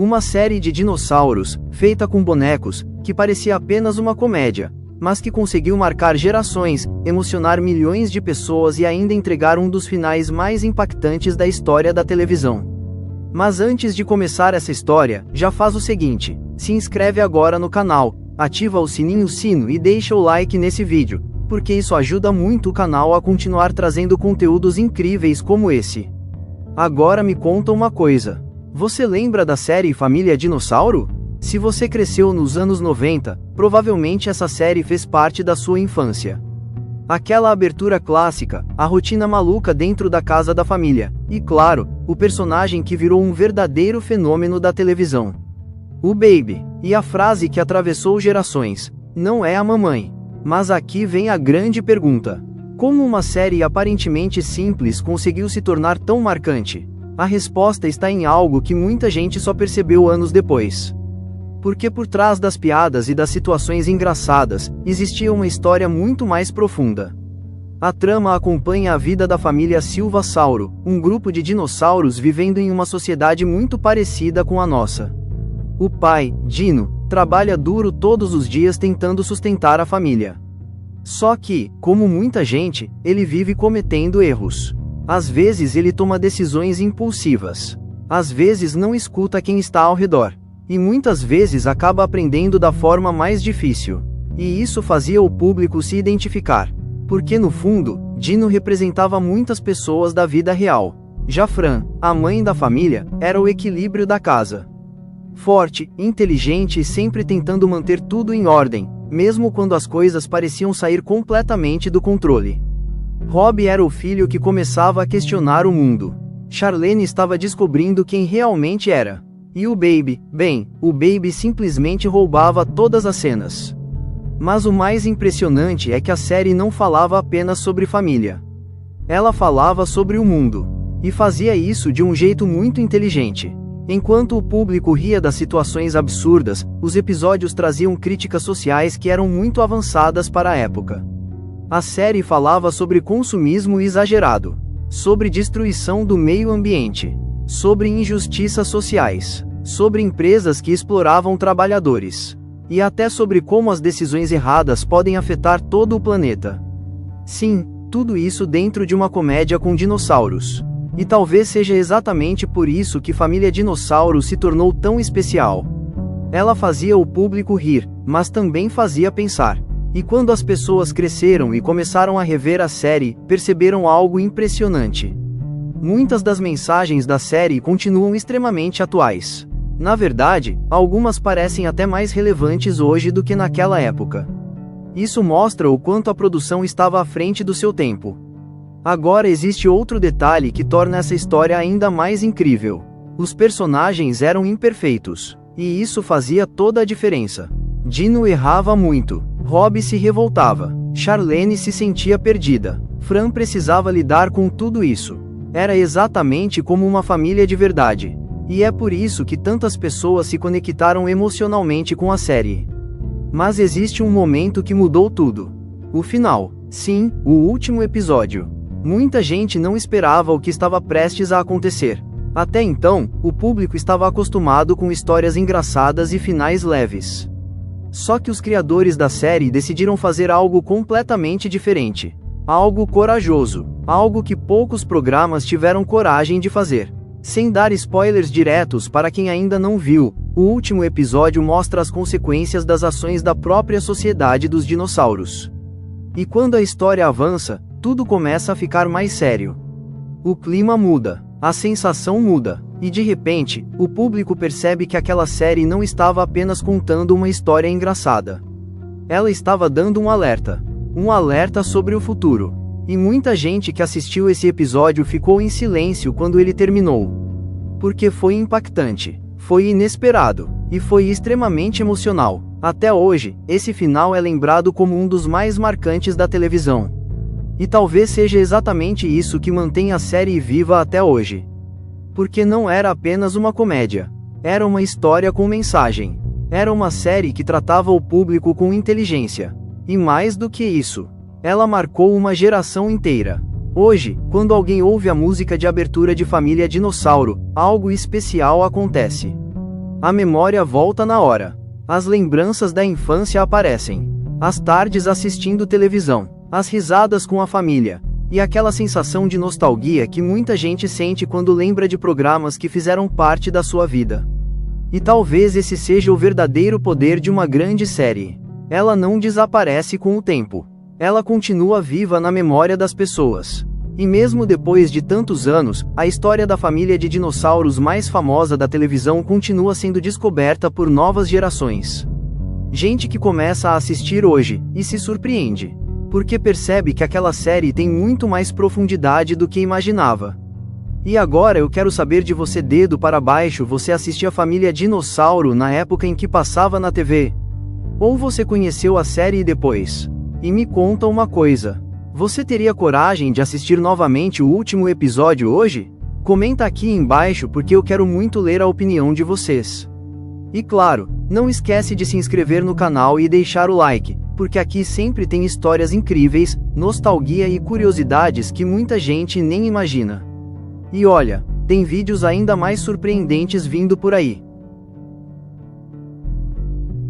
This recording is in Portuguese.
Uma série de dinossauros, feita com bonecos, que parecia apenas uma comédia, mas que conseguiu marcar gerações, emocionar milhões de pessoas e ainda entregar um dos finais mais impactantes da história da televisão. Mas antes de começar essa história, já faz o seguinte: se inscreve agora no canal, ativa o sino e deixa o like nesse vídeo, porque isso ajuda muito o canal a continuar trazendo conteúdos incríveis como esse. Agora me conta uma coisa. Você lembra da série Família Dinossauro? Se você cresceu nos anos 90, provavelmente essa série fez parte da sua infância. Aquela abertura clássica, a rotina maluca dentro da casa da família, e claro, o personagem que virou um verdadeiro fenômeno da televisão. O Baby, e a frase que atravessou gerações: não é a mamãe. Mas aqui vem a grande pergunta: como uma série aparentemente simples conseguiu se tornar tão marcante? A resposta está em algo que muita gente só percebeu anos depois. Porque por trás das piadas e das situações engraçadas, existia uma história muito mais profunda. A trama acompanha a vida da família Silvasauro, um grupo de dinossauros vivendo em uma sociedade muito parecida com a nossa. O pai, Dino, trabalha duro todos os dias tentando sustentar a família. Só que, como muita gente, ele vive cometendo erros. Às vezes ele toma decisões impulsivas. Às vezes não escuta quem está ao redor. E muitas vezes acaba aprendendo da forma mais difícil. E isso fazia o público se identificar. Porque no fundo, Dino representava muitas pessoas da vida real. Já Fran, a mãe da família, era o equilíbrio da casa. Forte, inteligente e sempre tentando manter tudo em ordem, mesmo quando as coisas pareciam sair completamente do controle. Rob era o filho que começava a questionar o mundo. Charlene estava descobrindo quem realmente era. E o Baby, o Baby simplesmente roubava todas as cenas. Mas o mais impressionante é que a série não falava apenas sobre família. Ela falava sobre o mundo. E fazia isso de um jeito muito inteligente. Enquanto o público ria das situações absurdas, os episódios traziam críticas sociais que eram muito avançadas para a época. A série falava sobre consumismo exagerado, sobre destruição do meio ambiente, sobre injustiças sociais, sobre empresas que exploravam trabalhadores, e até sobre como as decisões erradas podem afetar todo o planeta. Sim, tudo isso dentro de uma comédia com dinossauros. E talvez seja exatamente por isso que Família Dinossauro se tornou tão especial. Ela fazia o público rir, mas também fazia pensar. E quando as pessoas cresceram e começaram a rever a série, perceberam algo impressionante. Muitas das mensagens da série continuam extremamente atuais. Na verdade, algumas parecem até mais relevantes hoje do que naquela época. Isso mostra o quanto a produção estava à frente do seu tempo. Agora existe outro detalhe que torna essa história ainda mais incrível. Os personagens eram imperfeitos, e isso fazia toda a diferença. Dino errava muito, Rob se revoltava, Charlene se sentia perdida, Fran precisava lidar com tudo isso. Era exatamente como uma família de verdade. E é por isso que tantas pessoas se conectaram emocionalmente com a série. Mas existe um momento que mudou tudo. O final. Sim, o último episódio. Muita gente não esperava o que estava prestes a acontecer. Até então, o público estava acostumado com histórias engraçadas e finais leves. Só que os criadores da série decidiram fazer algo completamente diferente. Algo corajoso. Algo que poucos programas tiveram coragem de fazer. Sem dar spoilers diretos para quem ainda não viu, o último episódio mostra as consequências das ações da própria sociedade dos dinossauros. E quando a história avança, tudo começa a ficar mais sério. O clima muda, a sensação muda, e de repente, o público percebe que aquela série não estava apenas contando uma história engraçada. Ela estava dando um alerta sobre o futuro. E muita gente que assistiu esse episódio ficou em silêncio quando ele terminou. Porque foi impactante, foi inesperado, e foi extremamente emocional. Até hoje, esse final é lembrado como um dos mais marcantes da televisão. E talvez seja exatamente isso que mantém a série viva até hoje. Porque não era apenas uma comédia. Era uma história com mensagem. Era uma série que tratava o público com inteligência. E mais do que isso, ela marcou uma geração inteira. Hoje, quando alguém ouve a música de abertura de Família Dinossauro, algo especial acontece. A memória volta na hora. As lembranças da infância aparecem. As tardes assistindo televisão, as risadas com a família, e aquela sensação de nostalgia que muita gente sente quando lembra de programas que fizeram parte da sua vida. E talvez esse seja o verdadeiro poder de uma grande série. Ela não desaparece com o tempo. Ela continua viva na memória das pessoas. E mesmo depois de tantos anos, a história da família de dinossauros mais famosa da televisão continua sendo descoberta por novas gerações. Gente que começa a assistir hoje, e se surpreende. Porque percebe que aquela série tem muito mais profundidade do que imaginava. E agora eu quero saber de você, dedo para baixo, você assistia a família Dinossauro na época em que passava na TV? Ou você conheceu a série depois? E me conta uma coisa. Você teria coragem de assistir novamente o último episódio hoje? Comenta aqui embaixo porque eu quero muito ler a opinião de vocês. E claro, não esquece de se inscrever no canal e deixar o like, porque aqui sempre tem histórias incríveis, nostalgia e curiosidades que muita gente nem imagina. E olha, tem vídeos ainda mais surpreendentes vindo por aí.